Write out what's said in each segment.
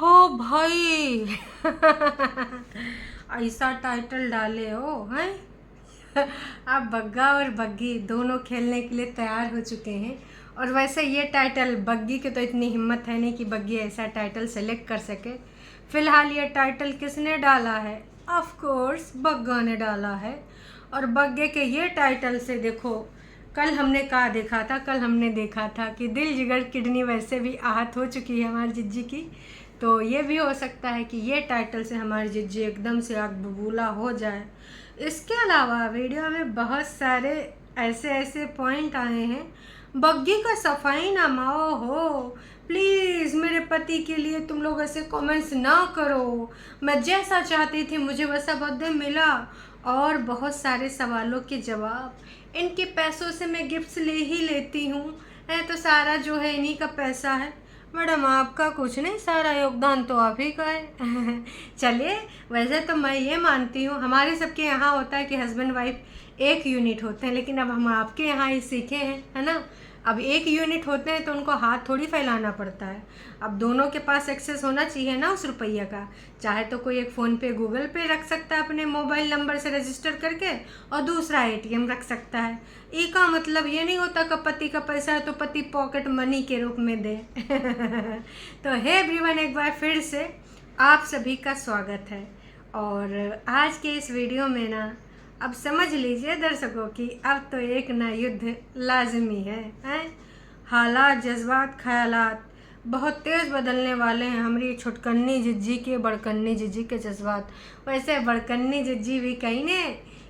हो भाई। ऐसा टाइटल डाले हो हैं। आप बग्गा और बग्गी दोनों खेलने के लिए तैयार हो चुके हैं। और वैसे ये टाइटल बग्गी की तो इतनी हिम्मत है नहीं कि बग्गी ऐसा टाइटल सेलेक्ट कर सके। फिलहाल ये टाइटल किसने डाला है? ऑफ कोर्स बग्गा ने डाला है। और बग्गे के ये टाइटल से देखो, कल हमने देखा था कि दिल जिगर किडनी वैसे भी आहत हो चुकी है हमारी जिज्जी की। तो ये भी हो सकता है कि ये टाइटल से हमारी जिज्जी एकदम से आग बबूला हो जाए। इसके अलावा वीडियो में बहुत सारे ऐसे ऐसे पॉइंट आए हैं। बग्गी का सफाई नामाओ हो। प्लीज़ मेरे पति के लिए तुम लोग ऐसे कमेंट्स ना करो। मैं जैसा चाहती थी मुझे वैसा बर्थडे मिला। और बहुत सारे सवालों के जवाब। इनके पैसों से मैं गिफ्ट्स ले ही लेती हूँ। है तो सारा जो है इन्हीं का पैसा है। मैडम आपका कुछ नहीं, सारा योगदान तो आप ही का है। चलिए, वैसे तो मैं ये मानती हूँ हमारे सबके यहाँ होता है कि हस्बैंड वाइफ एक यूनिट होते हैं, लेकिन अब हम आपके यहाँ ही सीखे हैं, है ना। अब एक यूनिट होते हैं तो उनको हाथ थोड़ी फैलाना पड़ता है। अब दोनों के पास एक्सेस होना चाहिए ना उस रुपया का। चाहे तो कोई एक फ़ोन पे गूगल पे रख सकता है अपने मोबाइल नंबर से रजिस्टर करके, और दूसरा एटीएम रख सकता है। ई का मतलब ये नहीं होता कि पति का पैसा है तो पति पॉकेट मनी के रूप में दे। तो हे एवरीवन, एक बार फिर से आप सभी का स्वागत है। और आज के इस वीडियो में ना, अब समझ लीजिए दर्शकों कि अब तो एक ना युद्ध लाजमी है, हैं? हालात, जज्बात, ख्यालात बहुत तेज़ बदलने वाले हैं हमारी छुटकन्नी जिज्जी के, बड़कन्नी जिज्जी के जज्बात। वैसे बड़कन्नी जिज्जी भी कही ने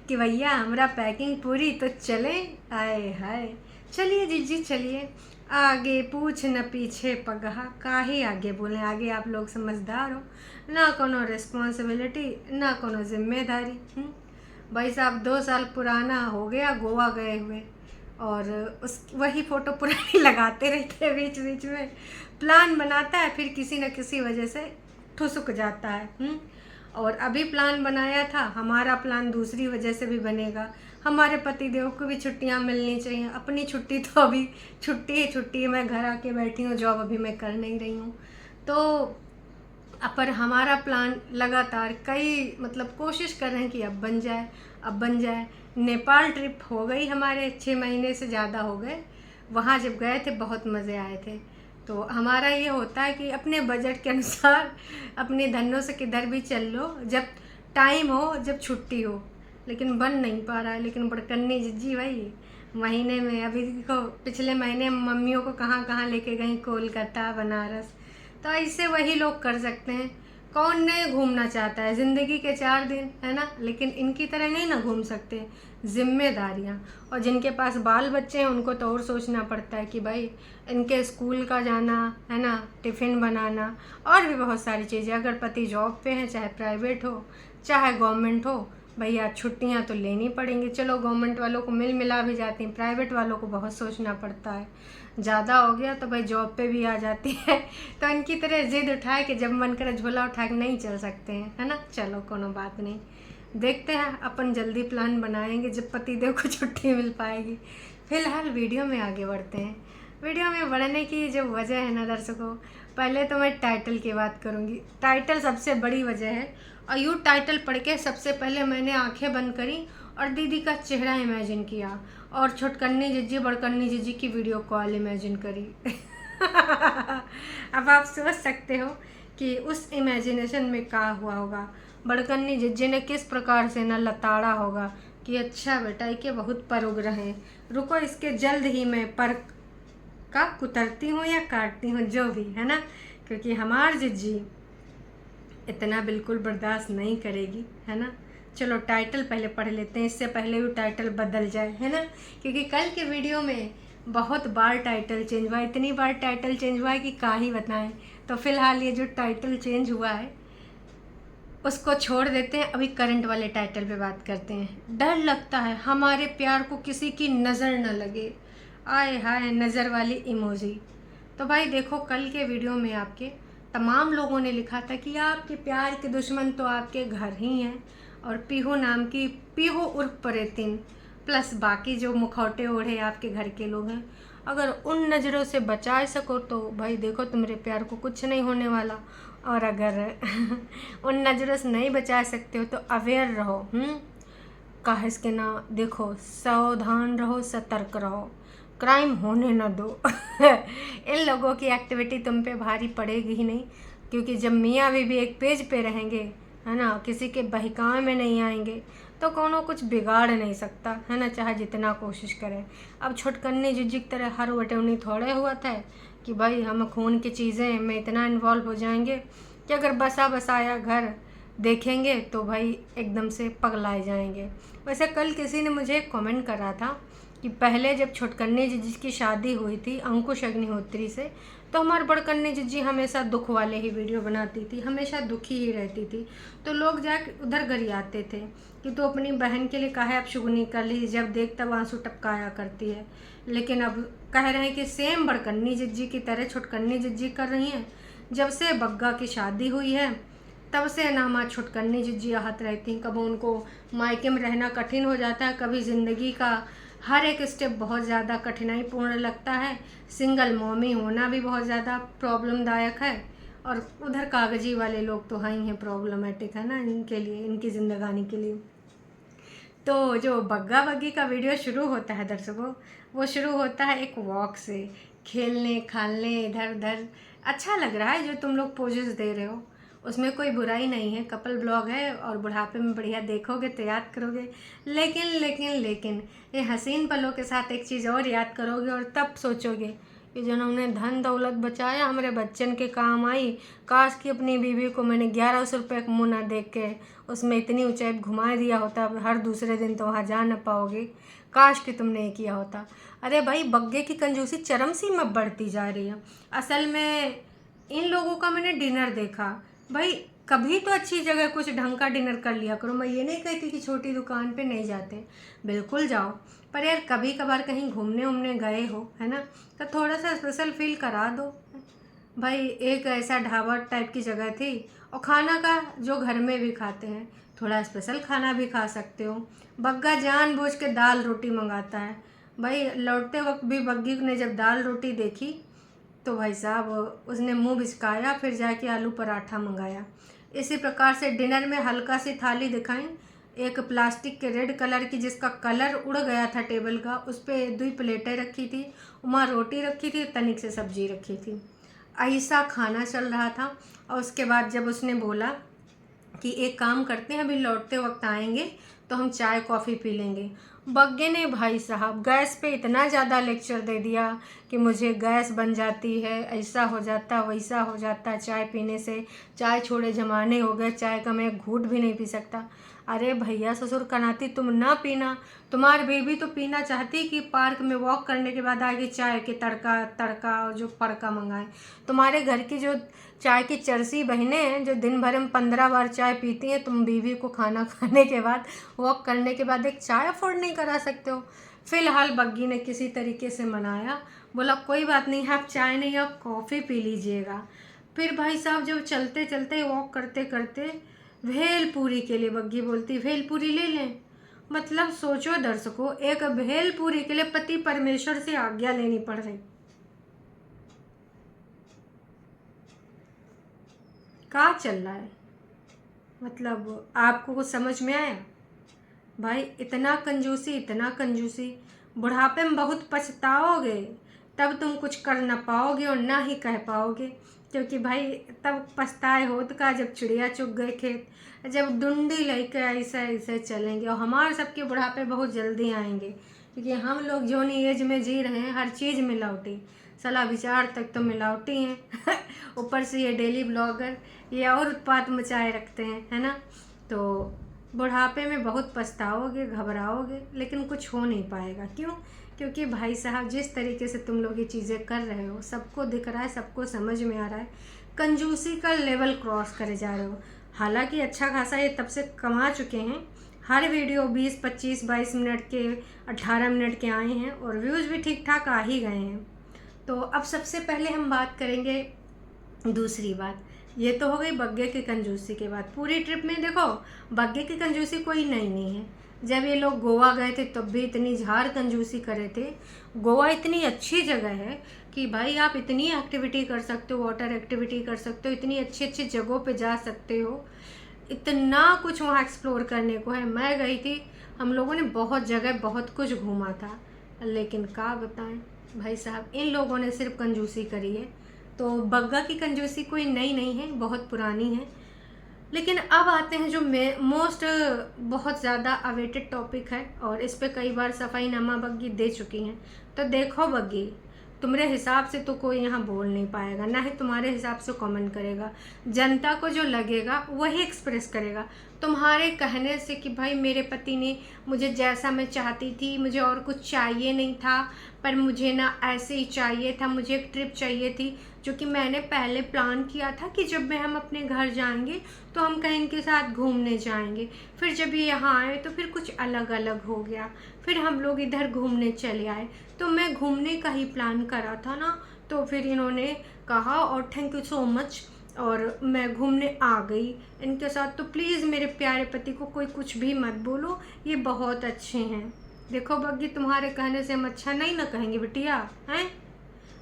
कि भैया हमारा पैकिंग पूरी तो चले। आए हाय, चलिए जिज्जी चलिए, आगे पूछ न पीछे पगहा, काहे आगे बोले। आगे आप लोग समझदार हो ना, कोनो रिस्पॉन्सिबिलिटी ना कोनो जिम्मेदारी। भाई साहब 2 साल पुराना हो गया गोवा गए हुए, और उस वही फ़ोटो पुरानी लगाते रहते हैं। बीच बीच में प्लान बनाता है, फिर किसी न किसी वजह से ठुसक जाता है। और अभी प्लान बनाया था, हमारा प्लान दूसरी वजह से भी बनेगा। हमारे पतिदेव को भी छुट्टियां मिलनी चाहिए। अपनी छुट्टी तो अभी छुट्टी है, मैं घर आके बैठी हूँ, जॉब अभी मैं कर नहीं रही हूँ। तो पर हमारा प्लान लगातार कई मतलब कोशिश कर रहे हैं कि अब बन जाए। नेपाल ट्रिप हो गई हमारे, 6 महीने से ज़्यादा हो गए। वहाँ जब गए थे बहुत मज़े आए थे। तो हमारा ये होता है कि अपने बजट के अनुसार अपने धनों से किधर भी चल लो, जब टाइम हो, जब छुट्टी हो। लेकिन बन नहीं पा रहा है। लेकिन बड़कन्नी जिज्जी भाई महीने में, अभी देखो पिछले महीने मम्मियों को कहाँ कहाँ लेके गई, कोलकाता, बनारस। तो ऐसे वही लोग कर सकते हैं। कौन नहीं घूमना चाहता है, ज़िंदगी के 4 दिन, है ना। लेकिन इनकी तरह नहीं ना घूम सकते, जिम्मेदारियाँ। और जिनके पास बाल बच्चे हैं उनको तो और सोचना पड़ता है कि भाई इनके स्कूल का जाना, है ना, टिफ़िन बनाना, और भी बहुत सारी चीज़ें। अगर पति जॉब पे हैं, चाहे प्राइवेट हो चाहे गवर्नमेंट हो, भैया छुट्टियां तो लेनी पड़ेंगी। चलो गवर्नमेंट वालों को मिल मिला भी जाती हैं, प्राइवेट वालों को बहुत सोचना पड़ता है। ज़्यादा हो गया तो भाई जॉब पे भी आ जाती है। तो इनकी तरह जिद उठाए कि जब मन करे झोला उठा के नहीं चल सकते हैं, है ना। चलो कोनो बात नहीं, देखते हैं, अपन जल्दी प्लान बनाएंगे जब पतिदेव को छुट्टी मिल पाएगी। फिलहाल वीडियो में आगे बढ़ते हैं। वीडियो में बढ़ने की जो वजह है ना दर्शकों, पहले तो मैं टाइटल की बात करूँगी। टाइटल सबसे बड़ी वजह है। और यूँ टाइटल पढ़ के सबसे पहले मैंने आंखें बंद करी और दीदी का चेहरा इमेजिन किया, और छुटकन्नी जिज्जी बड़कन्नी जिज्जी की वीडियो कॉल इमेजिन करी। अब आप सोच सकते हो कि उस इमेजिनेशन में क्या हुआ होगा। बड़कन्नी जिज्जी ने किस प्रकार से ना लताड़ा होगा कि अच्छा बेटा के बहुत पर उग रहे हैं, रुको इसके जल्द ही मैं पर का कुतरती हूँ या काटती हूँ, जो भी है ना। क्योंकि हमार जिज्जी इतना बिल्कुल बर्दाश्त नहीं करेगी, है ना। चलो टाइटल पहले पढ़ लेते हैं, इससे पहले भी टाइटल बदल जाए, है ना। क्योंकि कल के वीडियो में बहुत बार टाइटल चेंज हुआ, इतनी बार टाइटल चेंज हुआ है कि क्या ही बताएं। तो फिलहाल ये जो टाइटल चेंज हुआ है उसको छोड़ देते हैं, अभी करंट वाले टाइटल पे बात करते हैं। डर लगता है हमारे प्यार को किसी की नज़र न लगे, आए हाय नज़र वाली इमोजी। तो भाई देखो, कल के वीडियो में आपके तमाम लोगों ने लिखा था कि आपके प्यार के दुश्मन तो आपके घर ही हैं, और पीहू नाम की, पीहू उर्फ परेतिन प्लस बाकी जो मुखौटे ओढ़े आपके घर के लोग हैं। अगर उन नज़रों से बचा सको तो भाई देखो तुम्हारे प्यार को कुछ नहीं होने वाला। और अगर उन नज़रों से नहीं बचा सकते हो तो अवेयर रहो। काहे के ना देखो, सावधान रहो, सतर्क रहो, क्राइम होने न दो। इन लोगों की एक्टिविटी तुम पे भारी पड़ेगी ही नहीं, क्योंकि जब मियाँ बीवी एक पेज पे रहेंगे, है ना, किसी के बहकावे में नहीं आएंगे, तो कोनो कुछ बिगाड़ नहीं सकता, है ना, चाहे जितना कोशिश करें। अब छुटकन्नी जिज्जी की तरह हर वटौनी थोड़े हुआ था कि भाई हम खून की चीज़ें में इतना इन्वॉल्व हो जाएंगे कि अगर बसा बसाया घर देखेंगे तो भाई एकदम से पगलाए जाएंगे। वैसे कल किसी ने मुझे एक कमेंट करा था कि पहले जब छुटकन्नी जिज्जी की शादी हुई थी अंकुश अग्निहोत्री से, तो हमारी बड़कन्नी जिज्जी हमेशा दुख वाले ही वीडियो बनाती थी, हमेशा दुखी ही रहती थी। तो लोग जाके उधर गरियाते थे कि तो अपनी बहन के लिए काहे अब शुगनी कर ली, जब देख तब आंसू टपकाया करती है। लेकिन अब कह रहे हैं कि सेम बड़कन्नी जिज्जी की तरह छुटकन्नी जिज्जी कर रही हैं। जब से बग्गा की शादी हुई है तब से ना हमारी छुटकन्नी जिज्जी आहत रहती, कभी उनको मायके में रहना कठिन हो जाता है, कभी ज़िंदगी का हर एक स्टेप बहुत ज़्यादा कठिनाईपूर्ण लगता है। सिंगल मॉमी होना भी बहुत ज़्यादा प्रॉब्लमदायक है, और उधर कागजी वाले लोग तो हैं ही हैं प्रॉब्लमेटिक, है ना, इनके लिए, इनकी ज़िंदगानी के लिए। तो जो बग्गा बग्गी का वीडियो शुरू होता है दर्शकों, वो शुरू होता है एक वॉक से, खेलने खालने इधर उधर। अच्छा लग रहा है जो तुम लोग पोजेस दे रहे हो, उसमें कोई बुराई नहीं है, कपल ब्लॉग है और बुढ़ापे में बढ़िया देखोगे तो याद करोगे। लेकिन लेकिन लेकिन ये हसीन पलों के साथ एक चीज़ और याद करोगे और तब सोचोगे कि जिन्होंने धन दौलत बचाया हमारे बच्चन के काम आई, काश कि अपनी बीवी को मैंने 1100 रुपये का मुँह ना देख के उसमें इतनी ऊंचाई घुमा दिया होता, हर दूसरे दिन तो वहाँ जा न पाओगे, काश कि तुमने ये किया होता। अरे भाई बग्गे की कंजूसी चरम सीमा बढ़ती जा रही है। असल में इन लोगों का मैंने डिनर देखा, भाई कभी तो अच्छी जगह कुछ ढंग का डिनर कर लिया करो। मैं ये नहीं कहती कि छोटी दुकान पे नहीं जाते, बिल्कुल जाओ, पर यार कभी कभार कहीं घूमने उमने गए हो, है ना, तो थोड़ा सा स्पेशल फील करा दो। भाई एक ऐसा ढाबा टाइप की जगह थी, और खाना का जो घर में भी खाते हैं, थोड़ा स्पेशल खाना भी खा सकते हो। बग्गा जानबूझ के दाल रोटी मंगाता है। भाई लौटते वक्त भी बग्गी ने जब दाल रोटी देखी तो भाई साहब उसने मुंह बिचकाया, फिर जाके आलू पराठा मंगाया। इसी प्रकार से डिनर में हल्का सी थाली दिखाई, एक प्लास्टिक के रेड कलर की जिसका कलर उड़ गया था टेबल का, उस पर 2 प्लेटें रखी थी, वहाँ रोटी रखी थी, तनिक से सब्जी रखी थी। ऐसा खाना चल रहा था। और उसके बाद जब उसने बोला कि एक काम करते हैं, अभी लौटते वक्त आएंगे तो हम चाय कॉफ़ी पी लेंगे, बग्गे ने भाई साहब गैस पे इतना ज़्यादा लेक्चर दे दिया कि मुझे गैस बन जाती है, ऐसा हो जाता वैसा हो जाता, चाय पीने से चाय छोड़े ज़माने हो गए, चाय का मैं घूंट भी नहीं पी सकता। अरे भैया ससुर का नाती तुम ना पीना, तुम्हारी बेबी तो पीना चाहती कि पार्क में वॉक करने के बाद आगे चाय के तड़का तड़का और जो फड़का मंगाए। तुम्हारे घर की जो चाय की चरसी बहनें हैं जो दिन भर में 15 बार चाय पीती हैं, तुम बीवी को खाना खाने के बाद वॉक करने के बाद एक चाय अफोर्ड नहीं करा सकते हो। फिलहाल बग्गी ने किसी तरीके से मनाया, बोला कोई बात नहीं, आप चाय नहीं आप कॉफ़ी पी लीजिएगा। फिर भाई साहब जब चलते चलते वॉक करते करते भेलपूरी के लिए बग्गी बोलती भेलपूरी ले लें। मतलब सोचो दर्शकों, एक भेलपूरी के लिए पति परमेश्वर से आज्ञा लेनी पड़ रही। क्या चल रहा है, मतलब आपको कुछ समझ में आया? भाई इतना कंजूसी, इतना कंजूसी, बुढ़ापे में बहुत पछताओगे, तब तुम कुछ कर ना पाओगे और ना ही कह पाओगे, क्योंकि भाई तब पछताए होत का जब चिड़िया चुग गए खेत, जब डुंडी लेके ऐसे ऐसे चलेंगे। और हमारे सबके बुढ़ापे बहुत जल्दी आएंगे, क्योंकि हम लोग जोनी एज में जी रहे हैं, हर चीज़ मिलावटी, सलाह विचार तक तो मिलावटी हैं। ऊपर से ये डेली ब्लॉगर ये और उत्पात मचाए रखते हैं, है ना। तो बुढ़ापे में बहुत पछताओगे, घबराओगे, लेकिन कुछ हो नहीं पाएगा। क्यों? क्योंकि भाई साहब जिस तरीके से तुम लोग ये चीज़ें कर रहे हो, सबको दिख रहा है, सबको समझ में आ रहा है, कंजूसी का लेवल क्रॉस करे जा रहे हो। हालांकि अच्छा खासा ये तब से कमा चुके हैं, हर वीडियो 20, 25, 22 मिनट के, 18 मिनट के आए हैं और व्यूज़ भी ठीक ठाक आ ही गए हैं। तो अब सबसे पहले हम बात करेंगे दूसरी बात। ये तो हो गई बग्गे की कंजूसी के बाद। पूरी ट्रिप में देखो बग्गे की कंजूसी कोई नई नहीं है, जब ये लोग गोवा गए थे तब भी इतनी झाड़ कंजूसी करे थे। गोवा इतनी अच्छी जगह है कि भाई आप इतनी एक्टिविटी कर सकते हो, वाटर एक्टिविटी कर सकते हो, इतनी अच्छी अच्छी जगहों पे जा सकते हो, इतना कुछ वहाँ एक्सप्लोर करने को है। मैं गई थी, हम लोगों ने बहुत जगह बहुत कुछ घूमा था, लेकिन क्या बताएं भाई साहब, इन लोगों ने सिर्फ कंजूसी करी है। तो बग्गा की कंजूसी कोई नई नहीं है, बहुत पुरानी है। लेकिन अब आते हैं जो मोस्ट बहुत ज़्यादा अवेटेड टॉपिक है, और इस पे कई बार सफ़ाईनामा बग्गी दे चुकी हैं। तो देखो बग्गी, तुम्हारे हिसाब से तो कोई यहाँ बोल नहीं पाएगा, ना ही तुम्हारे हिसाब से कमेंट करेगा। जनता को जो लगेगा वही एक्सप्रेस करेगा। तुम्हारे कहने से कि भाई मेरे पति ने मुझे जैसा मैं चाहती थी, मुझे और कुछ चाहिए नहीं था, पर मुझे ना ऐसे ही चाहिए था, मुझे एक ट्रिप चाहिए थी जो कि मैंने पहले प्लान किया था कि जब मैं हम अपने घर जाएंगे तो हम कहीं इनके साथ घूमने जाएंगे। फिर जब ये यहाँ आए तो फिर कुछ अलग अलग हो गया, फिर हम लोग इधर घूमने चले आए। तो मैं घूमने का ही प्लान करा था ना, तो फिर इन्होंने कहा और थैंक यू सो मच, और मैं घूमने आ गई इनके साथ। तो प्लीज़ मेरे प्यारे पति को कोई कुछ भी मत बोलो, ये बहुत अच्छे हैं। देखो बग्गी, तुम्हारे कहने से हम अच्छा नहीं ना कहेंगे बिटिया, हैं?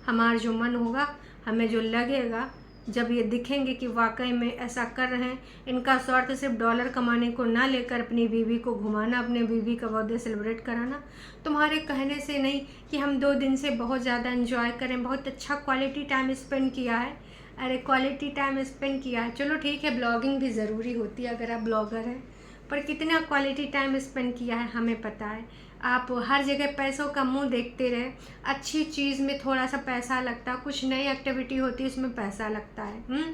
हमारा जो मन होगा, हमें जो लगेगा, जब ये दिखेंगे कि वाकई में ऐसा कर रहे हैं, इनका स्वार्थ सिर्फ डॉलर कमाने को ना लेकर अपनी बीवी को घुमाना, अपने बीवी का बर्थडे सेलिब्रेट कराना, तुम्हारे कहने से नहीं कि हम 2 दिन से बहुत ज़्यादा एंजॉय करें, बहुत अच्छा क्वालिटी टाइम स्पेंड किया है। अरे क्वालिटी टाइम स्पेंड किया है, चलो ठीक है, ब्लॉगिंग भी ज़रूरी होती है अगर आप ब्लॉगर हैं, पर कितना क्वालिटी टाइम स्पेंड किया है हमें पता है। आप हर जगह पैसों का मुंह देखते रहे, अच्छी चीज़ में थोड़ा सा पैसा लगता है, कुछ नई एक्टिविटी होती है उसमें पैसा लगता है।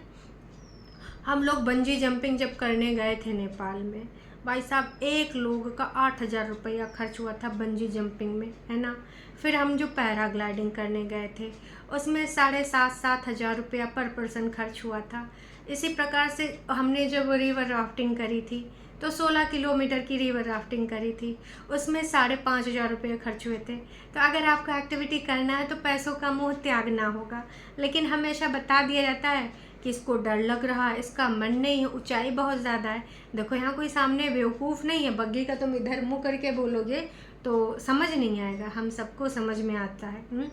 हम लोग बंजी जंपिंग जब करने गए थे नेपाल में, भाई साहब एक लोग का 8,000 रुपया खर्च हुआ था बंजी जंपिंग में, है ना। फिर हम जो पैराग्लाइडिंग करने गए थे उसमें 7,500 रुपया पर पर्सन खर्च हुआ था। इसी प्रकार से हमने जब रिवर राफ्टिंग करी थी तो 16 किलोमीटर की रिवर राफ्टिंग करी थी, उसमें 5,500 रुपये खर्च हुए थे। तो अगर आपको एक्टिविटी करना है तो पैसों का मुँह त्यागना होगा, लेकिन हमेशा बता दिया जाता है कि इसको डर लग रहा है, इसका मन नहीं है, ऊंचाई बहुत ज़्यादा है। देखो यहाँ कोई सामने बेवकूफ़ नहीं है, बग्गी का तुम इधर मुँह करके बोलोगे तो समझ नहीं आएगा, हम सबको समझ में आता है।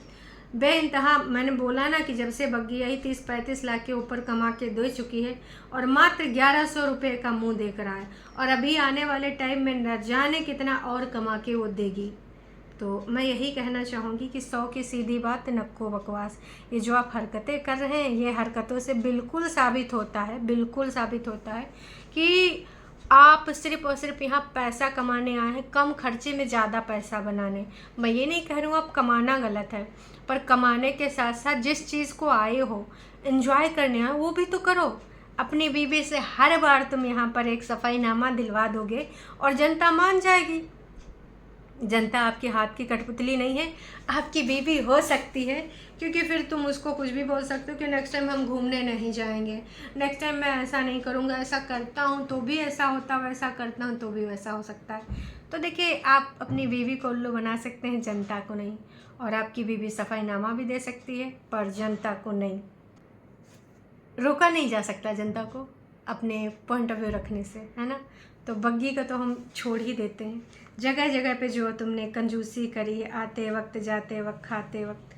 बेइंतहा मैंने बोला ना कि जब से बग्गी आई 30-35 लाख के ऊपर कमा के दे चुकी है, और मात्र 1100 रुपये का मुंह देख रहा है, और अभी आने वाले टाइम में न जाने कितना और कमा के वो देगी। तो मैं यही कहना चाहूँगी कि 100 की सीधी बात नक्को बकवास। ये जो आप हरकतें कर रहे हैं, ये हरकतों से बिल्कुल साबित होता है, बिल्कुल साबित होता है कि आप सिर्फ और सिर्फ यहाँ पैसा कमाने आए हैं, कम खर्चे में ज़्यादा पैसा बनाने। मैं ये नहीं कह रही हूँ आप कमाना गलत है, पर कमाने के साथ साथ जिस चीज़ को आए हो, एंजॉय करने आए, वो भी तो करो। अपनी बीवी से हर बार तुम यहाँ पर एक सफ़ाईनामा दिलवा दोगे और जनता मान जाएगी। जनता आपके हाथ की कठपुतली नहीं है, आपकी बीवी हो सकती है, क्योंकि फिर तुम उसको कुछ भी बोल सकते हो कि नेक्स्ट टाइम हम घूमने नहीं जाएंगे, नेक्स्ट टाइम मैं ऐसा नहीं करूँगा, ऐसा करता हूँ तो भी ऐसा होता, वैसा करता हूँ तो भी वैसा हो सकता है। तो देखिए, आप अपनी बीवी को उल्लू बना सकते हैं, जनता को नहीं, और आपकी बीवी सफ़ाईनामा भी दे सकती है पर जनता को नहीं। रोका नहीं जा सकता जनता को अपने पॉइंट ऑफ व्यू रखने से, है ना। तो बग्गी का तो हम छोड़ ही देते हैं। जगह जगह पे जो तुमने कंजूसी करी, आते वक्त, जाते वक्त, खाते वक्त,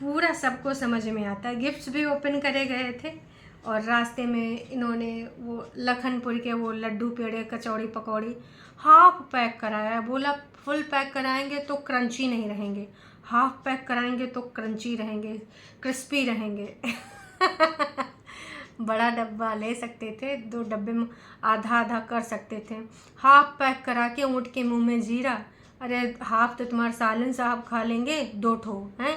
पूरा सबको समझ में आता है। गिफ्ट्स भी ओपन करे गए थे, और रास्ते में इन्होंने वो लखनपुर के वो लड्डू पेड़े, कचौड़ी पकौड़ी हाफ पैक कराया। बोला फुल पैक कराएंगे तो क्रंची नहीं रहेंगे, हाफ पैक कराएंगे तो क्रंची रहेंगे, क्रिस्पी रहेंगे। बड़ा डब्बा ले सकते थे, 2 डब्बे में आधा आधा कर सकते थे। हाफ पैक करा के ऊँट के मुंह में जीरा, अरे हाफ तो तुम्हारे सालन साहब खा लेंगे 2 ठो हैं।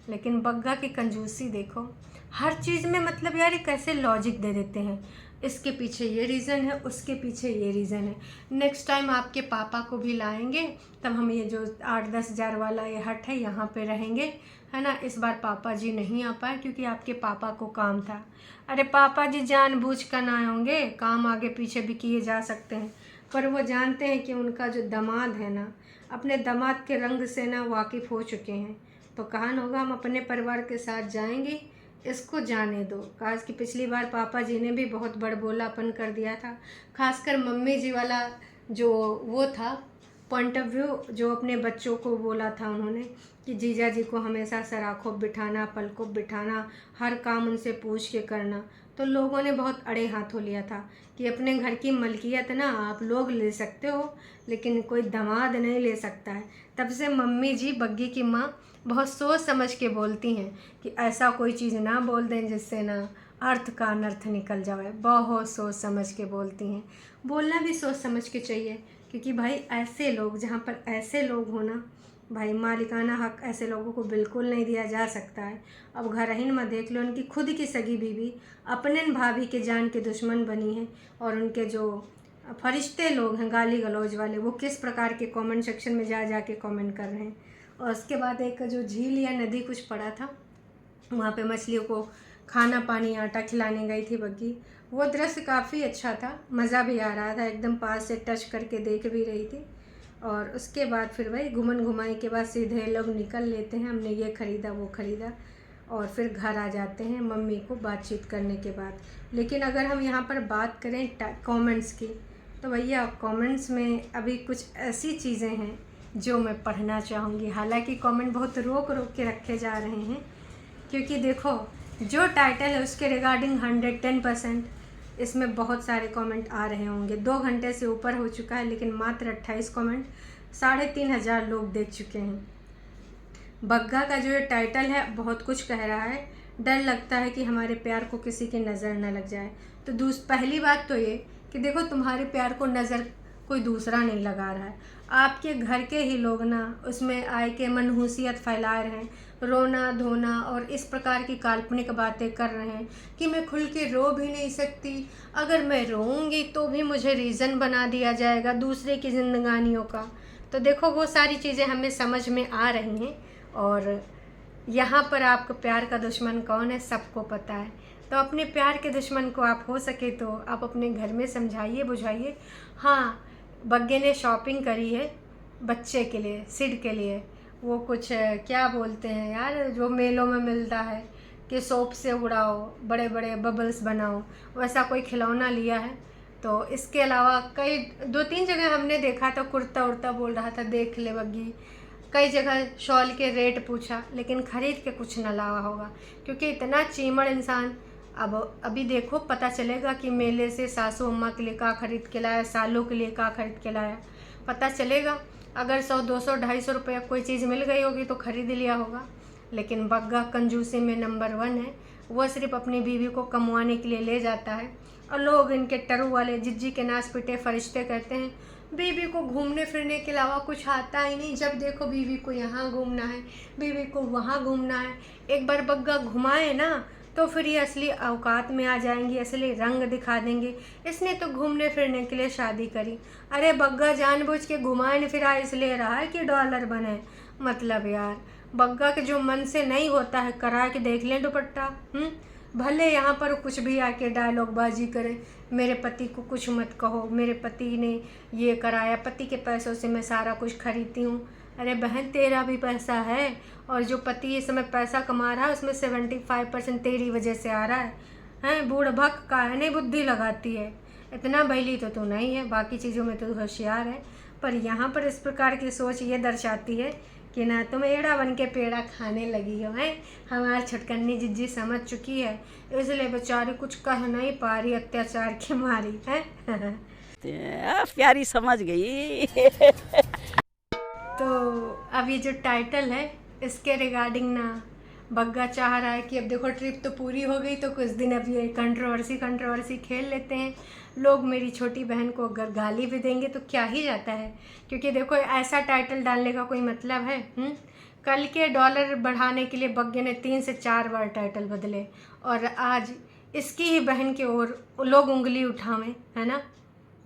लेकिन बग्गा की कंजूसी देखो, हर चीज़ में मतलब यार ये कैसे लॉजिक दे देते हैं, इसके पीछे ये रीज़न है, उसके पीछे ये रीज़न है। नेक्स्ट टाइम आपके पापा को भी लाएंगे, तब हम ये जो 8-10 हज़ार वाला ये हट है यहाँ पे रहेंगे, है ना। इस बार पापा जी नहीं आ पाए क्योंकि आपके पापा को काम था। अरे पापा जी जानबूझ कर ना आएंगे, काम आगे पीछे भी किए जा सकते हैं, पर वो जानते हैं कि उनका जो दामाद है ना, अपने दामाद के रंग से ना वाकिफ़ हो चुके हैं। तो कहा न होगा हम अपने परिवार के साथ जाएंगे, इसको जाने दो। काश कि पिछली बार पापा जी ने भी बहुत बड़बोलापन कर दिया था, खासकर मम्मी जी वाला जो वो था पॉइंट ऑफ व्यू जो अपने बच्चों को बोला था उन्होंने कि जीजा जी को हमेशा सराखों बिठाना, पलकों बिठाना, हर काम उनसे पूछ के करना, तो लोगों ने बहुत अड़े हाथों लिया था कि अपने घर की मलकियत ना आप लोग ले सकते हो, लेकिन कोई दामाद नहीं ले सकता है। तब से मम्मी जी, बग्गी की माँ, बहुत सोच समझ के बोलती हैं कि ऐसा कोई चीज़ ना बोल दें जिससे ना अर्थ का अनर्थ निकल जाए। बहुत सोच समझ के बोलती हैं। बोलना भी सोच समझ के चाहिए, क्योंकि भाई ऐसे लोग, जहाँ पर ऐसे लोग हो ना भाई, मालिकाना हक ऐसे लोगों को बिल्कुल नहीं दिया जा सकता है। अब घरहीन में देख लो, उनकी खुद की सगी बीवी अपने भाभी के जान के दुश्मन बनी है, और उनके जो फरिश्ते लोग हैं गाली गलौज वाले, वो किस प्रकार के कमेंट सेक्शन में जा के कमेंट कर रहे हैं। और उसके बाद एक जो झील या नदी कुछ पड़ा था, वहाँ पे मछलियों को खाना पानी आटा खिलाने गई थी बग्गी। वो दृश्य काफ़ी अच्छा था, मज़ा भी आ रहा था, एकदम पास से टच करके देख भी रही थी। और उसके बाद फिर वही घुमन घुमाई के बाद सीधे लोग निकल लेते हैं, हमने ये ख़रीदा वो ख़रीदा, और फिर घर आ जाते हैं मम्मी को बातचीत करने के बाद। लेकिन अगर हम यहाँ पर बात करें कमेंट्स की, तो भैया कमेंट्स में अभी कुछ ऐसी चीज़ें हैं जो मैं पढ़ना चाहूँगी। हालांकि कमेंट बहुत रोक रोक के रखे जा रहे हैं, क्योंकि देखो जो टाइटल है उसके रिगार्डिंग 110% इसमें बहुत सारे कमेंट आ रहे होंगे। 2 घंटे से ऊपर हो चुका है, लेकिन मात्र 28 कमेंट 3,500 लोग देख चुके हैं। बग्गा का जो ये टाइटल है बहुत कुछ कह रहा है। डर लगता है कि हमारे प्यार को किसी की नज़र न लग जाए। तो पहली बात तो ये कि देखो, तुम्हारे प्यार को नज़र कोई दूसरा नहीं लगा रहा है, आपके घर के ही लोग ना उसमें आए के मनहूसियत फैला रहे हैं, रोना धोना और इस प्रकार की काल्पनिक बातें कर रहे हैं कि मैं खुल के रो भी नहीं सकती, अगर मैं रोऊंगी तो भी मुझे रीज़न बना दिया जाएगा दूसरे की जिंदगानियों का। तो देखो, वो सारी चीज़ें हमें समझ में आ रही हैं। और यहाँ पर आपका प्यार का दुश्मन कौन है सबको पता है। तो अपने प्यार के दुश्मन को आप हो सके तो आप अपने घर में समझाइए बुझाइए। हाँ, बग्गे ने शॉपिंग करी है बच्चे के लिए, सिड के लिए। वो कुछ क्या बोलते हैं यार, जो मेलों में मिलता है कि सोप से उड़ाओ, बड़े बड़े बबल्स बनाओ, वैसा कोई खिलौना लिया है। तो इसके अलावा कई 2-3 जगह हमने देखा था, कुर्ता उर्ता बोल रहा था देख ले बग्गी। कई जगह शॉल के रेट पूछा, लेकिन ख़रीद के कुछ न लावा होगा, क्योंकि इतना चीमड़ इंसान। अब अभी देखो पता चलेगा कि मेले से सासू अम्मा के लिए का खरीद के लाया, सालों के लिए का खरीद के लाया, पता चलेगा। अगर 100, 200, 250 रुपये कोई चीज़ मिल गई होगी तो ख़रीद लिया होगा। लेकिन बग्गा कंजूसी में नंबर 1 है। वह सिर्फ अपनी बीवी को कमवाने के लिए ले जाता है, और लोग इनके टरू वाले जिज्जी के नाच पिटे फरिश्ते कहते हैं बीवी को घूमने फिरने के अलावा कुछ आता ही नहीं। जब देखो बीवी को यहाँ घूमना है, बीवी को वहाँ घूमना है। एक बार बग्गा घुमाए ना तो फिर ये असली औकात में आ जाएंगी, असली रंग दिखा देंगे। इसने तो घूमने फिरने के लिए शादी करी। अरे बग्गा जानबूझ के घुमाए न फिरा इसलिए रहा है कि डॉलर बने। मतलब यार, बग्गा के जो मन से नहीं होता है करा के देख लें दुपट्टा। भले यहाँ पर कुछ भी आके डायलॉग बाजी करें, मेरे पति को कुछ मत कहो, मेरे पति ने ये कराया, पति के पैसों से मैं सारा कुछ खरीदती हूँ। अरे बहन, तेरा भी पैसा है, और जो पति इस समय पैसा कमा रहा है उसमें 75% तेरी वजह से आ रहा है। हैं, बूढ़ भक का है नहीं बुद्धि लगाती है। इतना बैली तो तू नहीं है, बाकी चीज़ों में तो होशियार है, पर यहाँ पर इस प्रकार की सोच ये दर्शाती है कि ना तुम एड़ा बन के पेड़ा खाने लगी हो। हैं, हमारी छटकन्नी जिज्जी समझ चुकी है, इसलिए बेचारी कुछ कह नहीं पा रही अत्याचार की मारी है। प्यारी समझ गई। तो अब ये जो टाइटल है इसके रिगार्डिंग ना बग्गा चाह रहा है कि अब देखो ट्रिप तो पूरी हो गई, तो कुछ दिन अब ये कंट्रोवर्सी खेल लेते हैं। लोग मेरी छोटी बहन को अगर गाली भी देंगे तो क्या ही जाता है, क्योंकि देखो ऐसा टाइटल डालने का कोई मतलब है। कल के डॉलर बढ़ाने के लिए बग्गे ने 3 से 4 बार टाइटल बदले, और आज इसकी ही बहन की ओर लोग उंगली उठावें, है ना,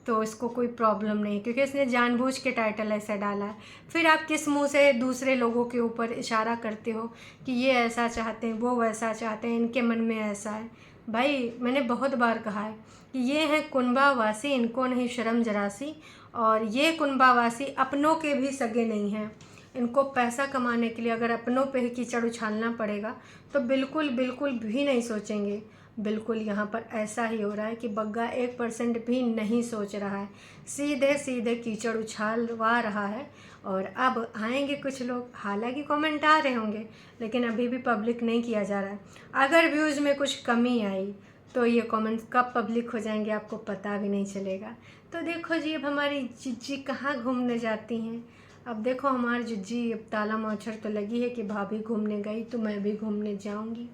तो इसको कोई प्रॉब्लम नहीं, क्योंकि इसने जानबूझ के टाइटल ऐसा डाला है। फिर आप किस मुंह से दूसरे लोगों के ऊपर इशारा करते हो कि ये ऐसा चाहते हैं, वो वैसा चाहते हैं, इनके मन में ऐसा है। भाई, मैंने बहुत बार कहा है कि ये हैं कुनबावासी, इनको नहीं शर्म जरासी, और ये कुनबावासी अपनों के भी सगे नहीं हैं। इनको पैसा कमाने के लिए अगर अपनों पे ही कीचड़ उछालना पड़ेगा तो बिल्कुल भी नहीं सोचेंगे। बिल्कुल यहाँ पर ऐसा ही हो रहा है कि बग्गा 1% भी नहीं सोच रहा है, सीधे सीधे कीचड़ उछालवा रहा है। और अब आएंगे कुछ लोग, हालांकि कमेंट आ रहे होंगे, लेकिन अभी भी पब्लिक नहीं किया जा रहा है। अगर व्यूज़ में कुछ कमी आई तो ये कमेंट्स कब पब्लिक हो जाएंगे आपको पता भी नहीं चलेगा। तो देखो जी, अब हमारी जिज्जी कहाँ घूमने जाती हैं। अब देखो हमारी जिज्जी, अब ताला मौछर तो लगी है कि भाभी घूमने गई तो मैं भी घूमने जाऊंगी।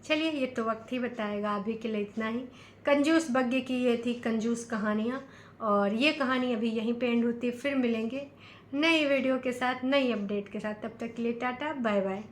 चलिए, ये तो वक्त ही बताएगा। अभी के लिए इतना ही। कंजूस बग्गे की ये थी कंजूस कहानियाँ, और ये कहानी अभी यहीं पे एंड होती है। फिर मिलेंगे नई वीडियो के साथ, नई अपडेट के साथ। तब तक के लिए टाटा बाय बाय।